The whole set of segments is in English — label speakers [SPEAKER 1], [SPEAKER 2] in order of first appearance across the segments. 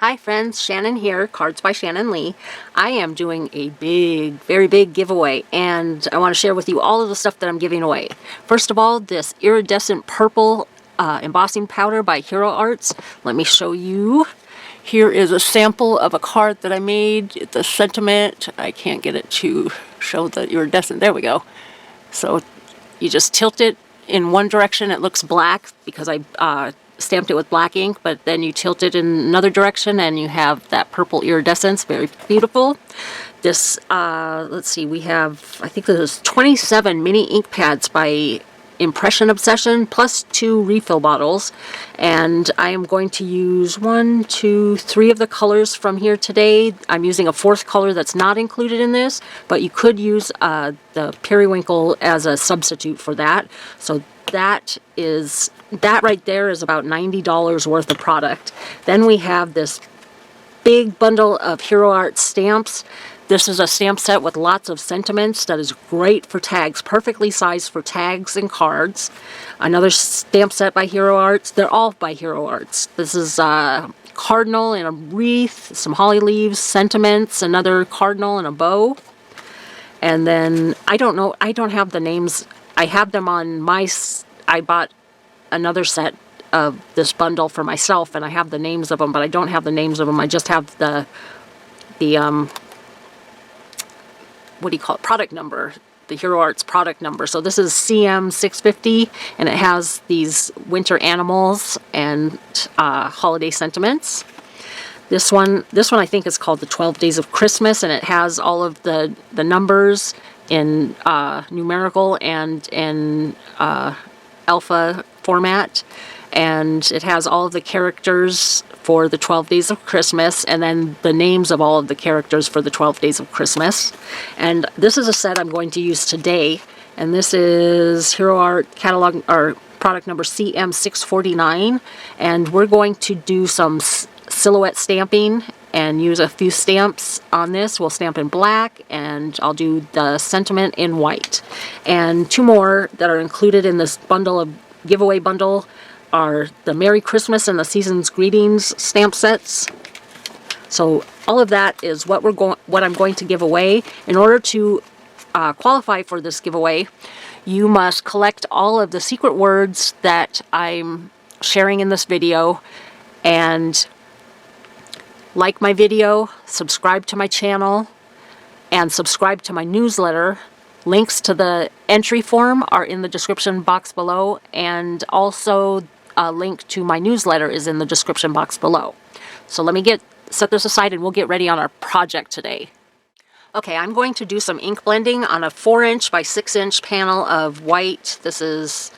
[SPEAKER 1] Hi friends, Shannon here, Cards by Shannon Lee. I am doing a big, very big giveaway, and I want to share with you all of the stuff that I'm giving away. First of all, this iridescent purple embossing powder by Hero Arts. Let me show you. Here is a sample of a card that I made, the sentiment. I can't get it to show the iridescent. There we go. So you just tilt it in one direction, it looks black because I stamped it with black ink, but then you tilt it in another direction and you have that purple iridescence. Very beautiful. This, let's see, we have, I think there's 27 mini ink pads by Impression Obsession, plus 2 refill bottles. And I am going to use 1, 2, 3 of the colors from here today. I'm using a 4th color that's not included in this, but you could use the periwinkle as a substitute for that. So that right there is about $90 worth of product. Then we have this big bundle of Hero Arts stamps. This is a stamp set with lots of sentiments that is great for tags, perfectly sized for tags and cards. Another stamp set by Hero Arts. They're all by Hero Arts. This is a cardinal and a wreath, some holly leaves, sentiments, another cardinal and a bow. And then, I don't know, I don't have the names. I have them on I bought another set of this bundle for myself, and I have the names of them, but I don't have the names of them. I just have the what do you call it, product number, the Hero Arts product number. So this is CM650, and it has these winter animals and holiday sentiments. This one I think is called the 12 Days of Christmas, and it has all of the numbers in numerical and in alpha format, and it has all of the characters for the 12 Days of Christmas, and then the names of all of the characters for the 12 Days of Christmas. And this is a set I'm going to use today, and this is Hero Art catalog or product number CM649, and we're going to do some silhouette stamping and use a few stamps on this. We'll stamp in black, and I'll do the sentiment in white. And 2 more that are included in this bundle of giveaway bundle are the Merry Christmas and the Season's Greetings stamp sets. So all of that is what I'm going to give away. In order to qualify for this giveaway, you must collect all of the secret words that I'm sharing in this video, and like my video, subscribe to my channel, and subscribe to my newsletter. Links to the entry form are in the description box below, and also a link to my newsletter is in the description box below. So let me set this aside and we'll get ready on our project today. Okay, I'm going to do some ink blending on a 4-inch by 6-inch panel of white. This is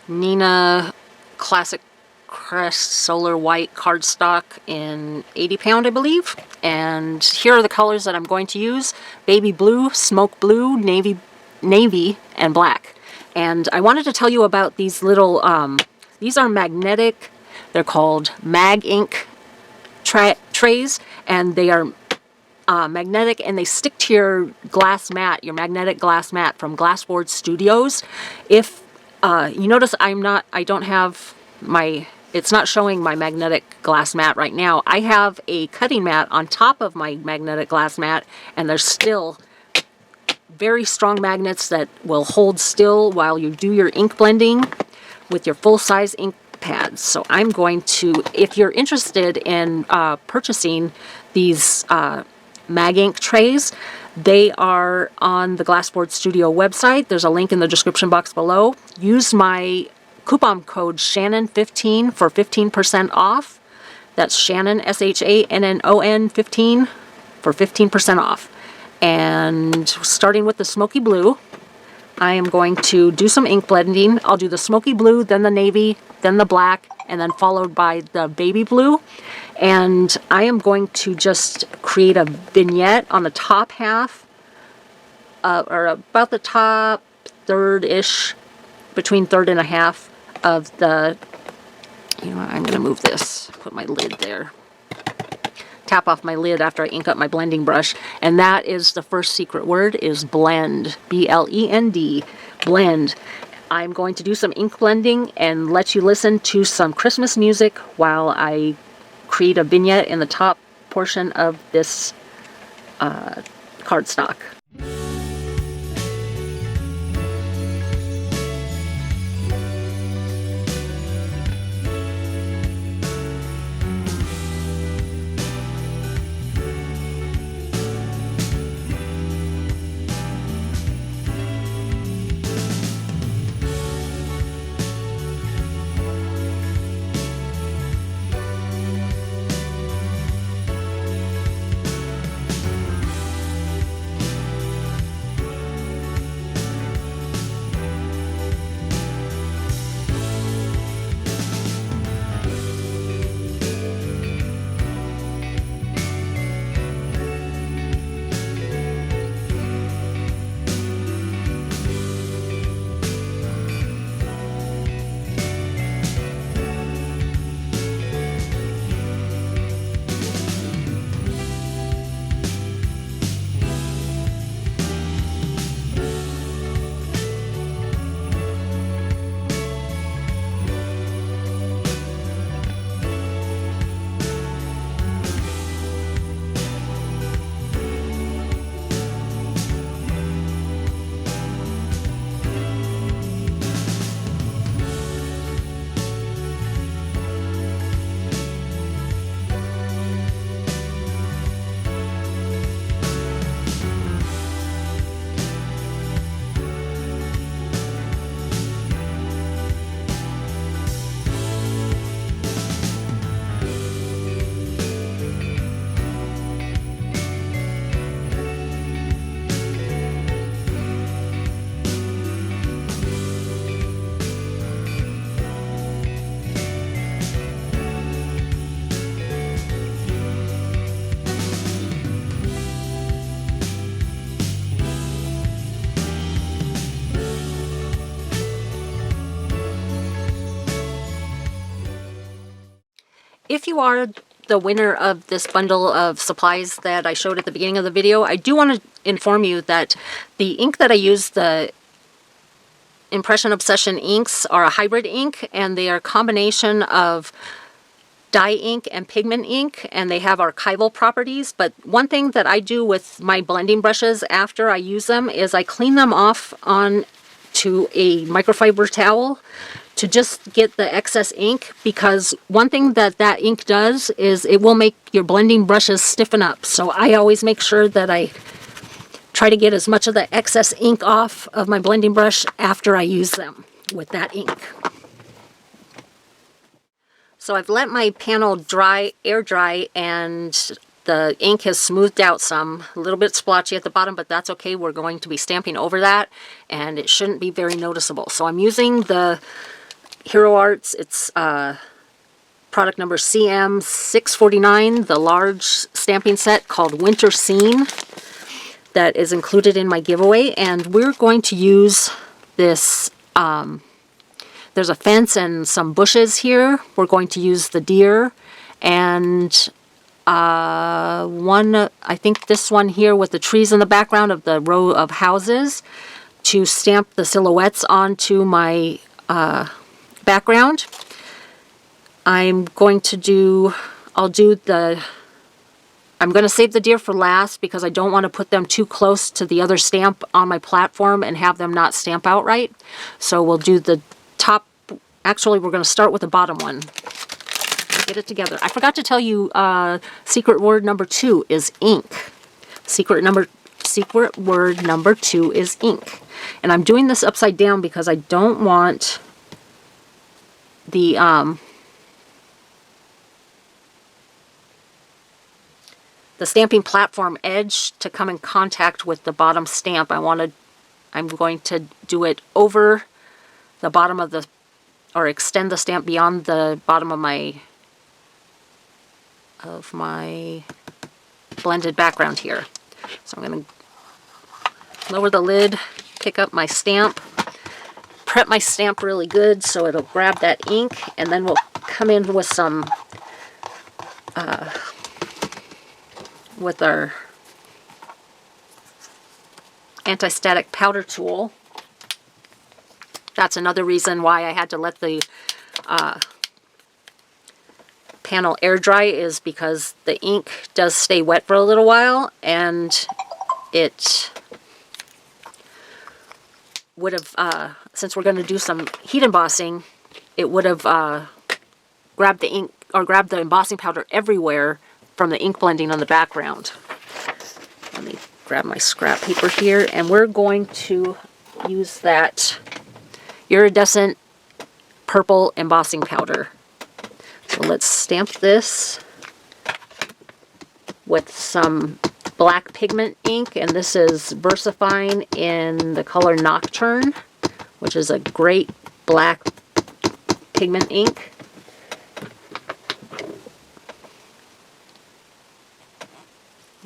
[SPEAKER 1] Nina Classic Crest Solar White cardstock in 80 pound, I believe. And here are the colors that I'm going to use: baby blue, smoke blue, navy, and black. And I wanted to tell you about these little, these are magnetic, they're called Mag Ink trays, and they are magnetic, and they stick to your glass mat, your magnetic glass mat from Glassboard Studios. If you notice, I don't have it's not showing my magnetic glass mat right now. I have a cutting mat on top of my magnetic glass mat, and there's still very strong magnets that will hold still while you do your ink blending with your full-size ink pads. So I'm going to, if you're interested in purchasing these Mag Ink trays, they are on the Glassboard Studio website. There's a link in the description box below. Use my coupon code Shannon15 for 15% off. That's Shannon, SHANNON 15 for 15% off. And starting with the smoky blue, I am going to do some ink blending. I'll do the smoky blue, then the navy, then the black, and then followed by the baby blue. And I am going to just create a vignette on the top half, or about the top third-ish, between third and a half of the, you know, I'm going to move this, put my lid there. Tap off my lid after I ink up my blending brush, and that is the first secret word, is blend, B-L-E-N-D, blend. I'm going to do some ink blending and let you listen to some Christmas music while I create a vignette in the top portion of this cardstock. If you are the winner of this bundle of supplies that I showed at the beginning of the video, I do want to inform you that the ink that I use, the Impression Obsession inks, are a hybrid ink, and they are a combination of dye ink and pigment ink, and they have archival properties. But one thing that I do with my blending brushes after I use them is I clean them off on to a microfiber towel to just get the excess ink, because one thing that that ink does is it will make your blending brushes stiffen up. So I always make sure that I try to get as much of the excess ink off of my blending brush after I use them with that ink. So I've let my panel dry, air dry, and the ink has smoothed out some, a little bit splotchy at the bottom, but that's okay. We're going to be stamping over that, and it shouldn't be very noticeable. So I'm using the Hero Arts, it's product number CM649, the large stamping set called Winter Scene that is included in my giveaway. And we're going to use this, there's a fence and some bushes here. We're going to use the deer and I think this one here with the trees in the background of the row of houses to stamp the silhouettes onto my background. I'm going to save the deer for last because I don't want to put them too close to the other stamp on my platform and have them not stamp out right. So we'll do the top, actually we're going to start with the bottom one. Get it together. I forgot to tell you, secret word number 2 is ink. Secret word number 2 is ink. And I'm doing this upside down because I don't want the stamping platform edge to come in contact with the bottom stamp. I'm going to do it over the bottom of or extend the stamp beyond the bottom of my blended background here. So I'm going to lower the lid, pick up my stamp, prep my stamp really good so it'll grab that ink, and then we'll come in with some with our anti-static powder tool. That's another reason why I had to let the panel air dry is because the ink does stay wet for a little while, and it would have, since we're going to do some heat embossing, it would have grabbed the ink or grabbed the embossing powder everywhere from the ink blending on the background. Let me grab my scrap paper here, and we're going to use that iridescent purple embossing powder. So let's stamp this with some black pigment ink, and this is VersaFine in the color Nocturne, which is a great black pigment ink.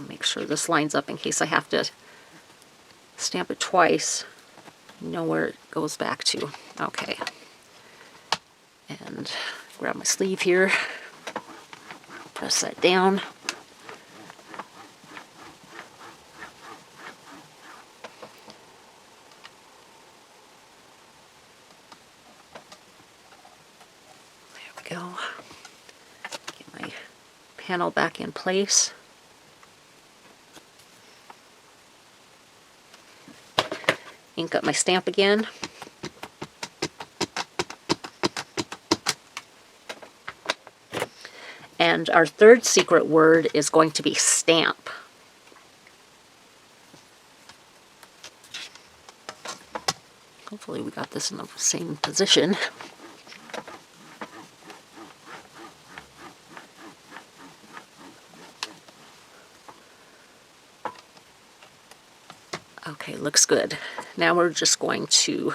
[SPEAKER 1] Make sure this lines up in case I have to stamp it twice. You know where it goes back to. Okay. And grab my sleeve here. Press that down. There we go. Get my panel back in place. Ink up my stamp again. And our third secret word is going to be stamp. Hopefully we got this in the same position. Okay, looks good. Now we're just going to,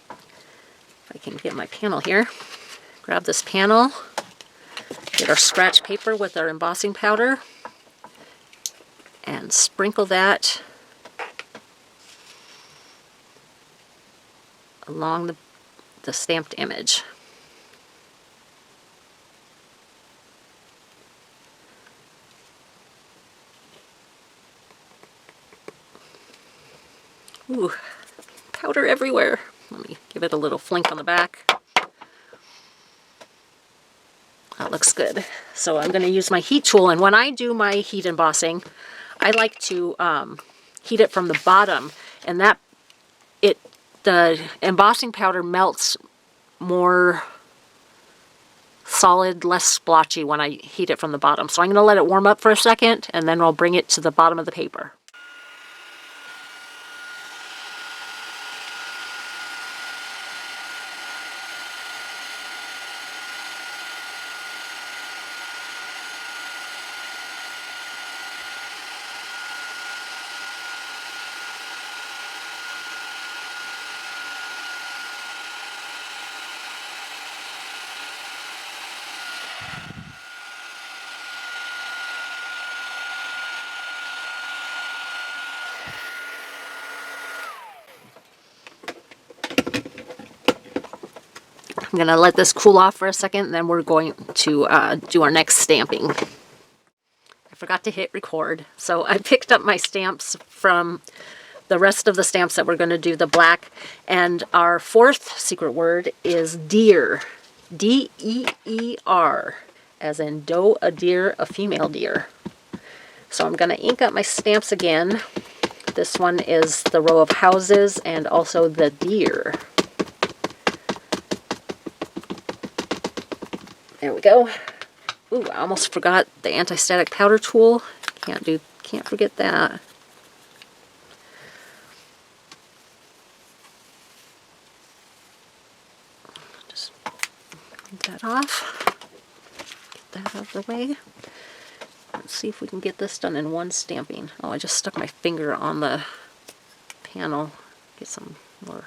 [SPEAKER 1] if I can get my panel here, grab this panel, get our scratch paper with our embossing powder, and sprinkle that along the stamped image. Ooh, powder everywhere. Let me give it a little flink on the back. That looks good. So I'm going to use my heat tool, and when I do my heat embossing, I like to heat it from the bottom, and the embossing powder melts more solid, less splotchy when I heat it from the bottom. So I'm going to let it warm up for a second, and then I'll bring it to the bottom of the paper. I'm going to let this cool off for a second, and then we're going to do our next stamping. I forgot to hit record, so I picked up my stamps from the rest of the stamps that we're going to do, the black, and our fourth secret word is deer. D-E-E-R, as in doe, a deer, a female deer. So I'm going to ink up my stamps again. This one is the row of houses and also the deer. There we go. Ooh, I almost forgot the anti-static powder tool. Can't forget that. Just get that off. Get that out of the way. Let's see if we can get this done in one stamping. Oh, I just stuck my finger on the panel. Get some more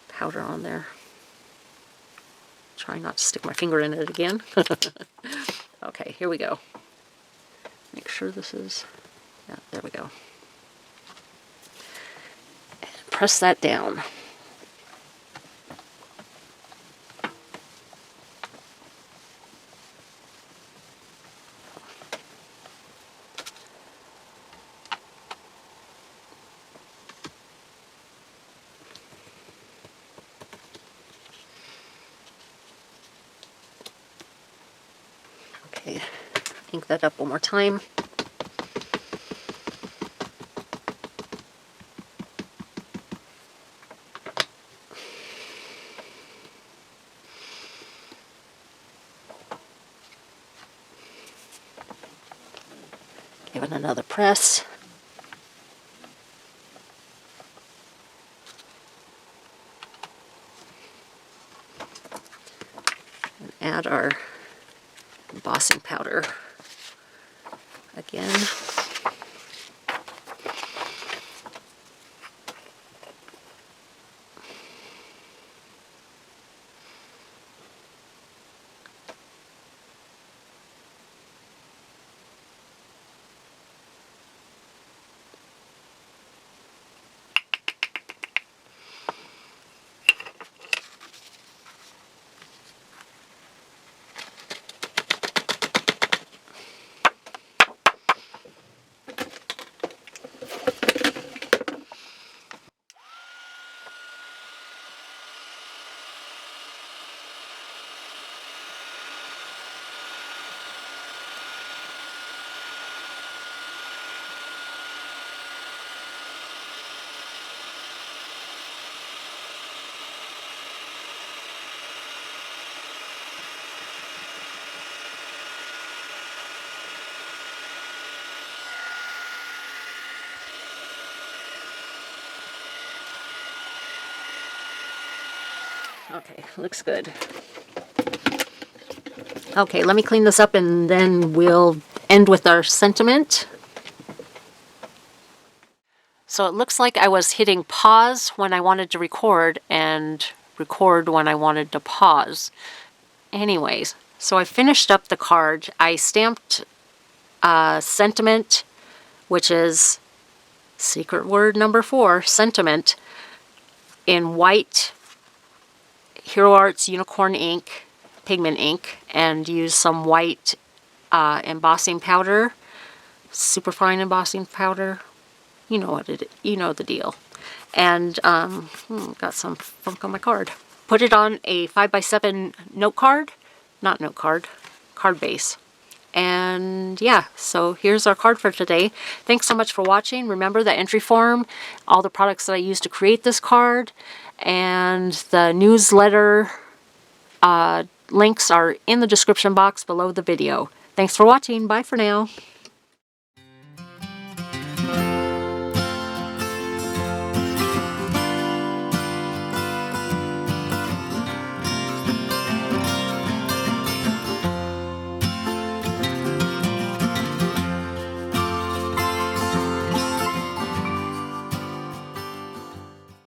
[SPEAKER 1] powder on there. Try not to stick my finger in it again. Okay, here we go. Make sure this is, yeah, there we go. And press that down. Ink that up one more time. Give it another press. And add our embossing powder again. Okay, looks good. Okay, let me clean this up and then we'll end with our sentiment. So it looks like I was hitting pause when I wanted to record and record when I wanted to pause. Anyways, so I finished up the card. I stamped sentiment, which is secret word number 4, sentiment, in white Hero Arts Unicorn ink, pigment ink, and used some white embossing powder, superfine embossing powder. You know what you know the deal. And got some funk on my card. Put it on a 5x7 note card, not note card, card base. And yeah, so here's our card for today. Thanks so much for watching. Remember the entry form, all the products that I used to create this card, and the newsletter links are in the description box below the video. Thanks for watching. Bye for now.